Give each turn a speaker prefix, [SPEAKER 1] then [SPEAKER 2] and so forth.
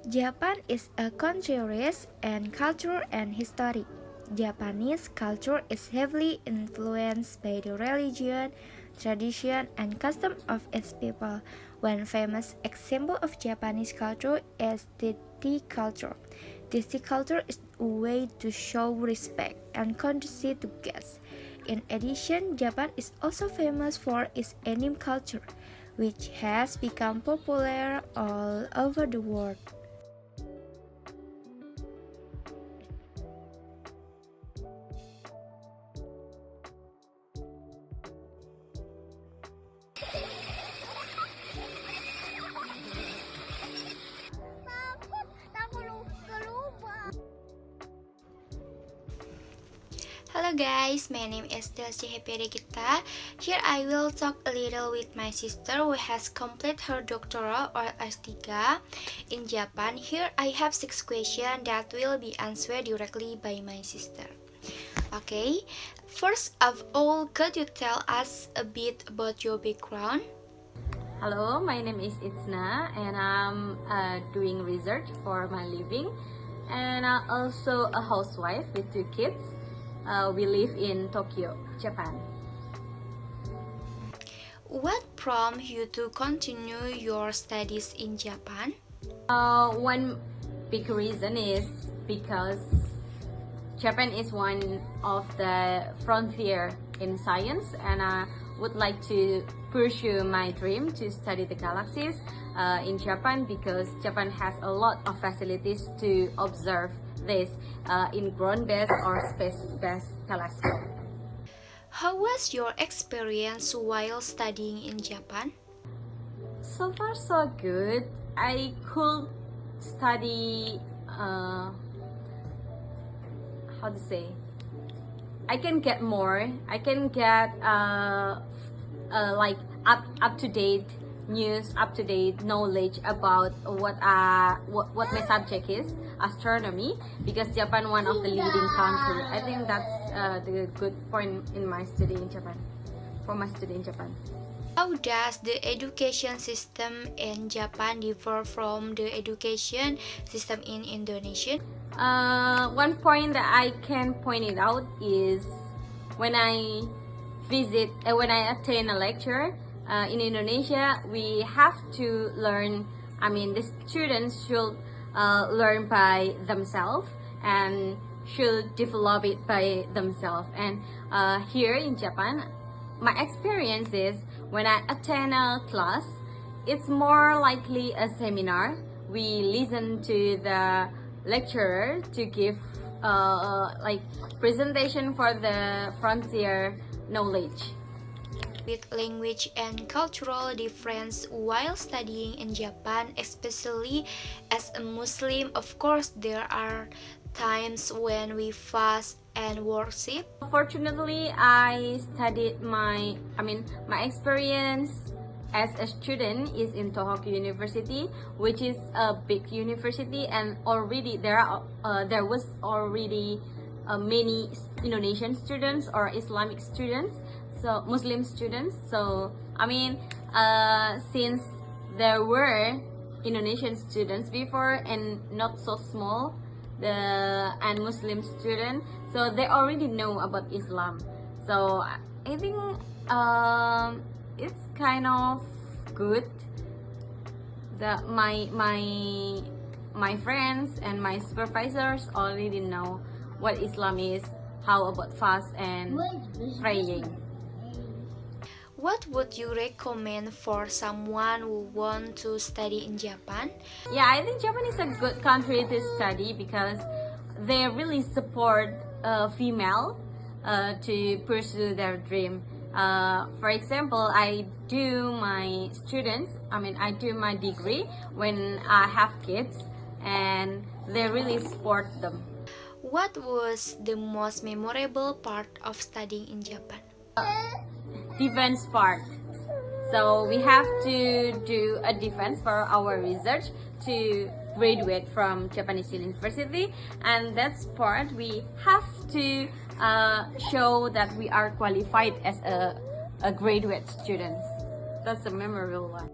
[SPEAKER 1] Japan is a country rich in culture and history. Japanese culture is heavily influenced by the religion, tradition, and custom of its people. One famous example of Japanese culture is the tea culture. This tea culture is a way to show respect and courtesy to guests. In addition, Japan is also famous for its anime culture, which has become popular all over the world. Hello guys, my name is Delsi Hepi Regita. Here I will talk a little with my sister who has completed her doctoral or S3 in Japan. Here I have 6 questions that will be answered directly by my sister. Okay, first of all, could you tell us a bit about your background?
[SPEAKER 2] Hello, my name is Itzna and I'm doing research for my living, and I'm also a housewife with 2 kids. We live in Tokyo, Japan.
[SPEAKER 1] What prompted you to continue your studies in Japan?
[SPEAKER 2] One big reason is because Japan is one of the frontier in science, and I would like to pursue my dream to study the galaxies in Japan, because Japan has a lot of facilities to observe this in ground-based or space-based telescope.
[SPEAKER 1] How was your experience while studying in Japan?
[SPEAKER 2] So far so good. I could study how to say, I can get more. I can get like up to date news, up to date knowledge about what my subject is, astronomy, because Japan one of the leading country. I think that's the good point in my study in Japan. For my study in Japan.
[SPEAKER 1] How does the education system in Japan differ from the education system in Indonesia?
[SPEAKER 2] One point that I can point it out is when I attend a lecture in Indonesia, we have to learn. I mean, the students should learn by themselves and should develop it by themselves. And here in Japan, my experience is when I attend a class, it's more likely a seminar. We listen to the lecturer to give like presentation for the frontier knowledge.
[SPEAKER 1] With language and cultural difference while studying in Japan, especially as a Muslim, of course there are times when we fast and worship.
[SPEAKER 2] Fortunately, I studied my experience as a student is in Tokyo University, which is a big university, and already there was already many Indonesian students or Islamic students, so Muslim students. So I mean, since there were Indonesian students before and not so small, and Muslim students, so they already know about Islam. So I think it's kind of good that my friends and my supervisors already know what Islam is, how about fast and praying.
[SPEAKER 1] What would you recommend for someone who want to study in Japan?
[SPEAKER 2] Yeah, I think Japan is a good country to study because they really support female to pursue their dream. For example, I do my degree when I have kids, and they really support them.
[SPEAKER 1] What was the most memorable part of studying in Japan?
[SPEAKER 2] Defense part. So we have to do a defense for our research to graduate from Japanese University, and that's part we have to show that we are qualified as a graduate student. That's a memorable one.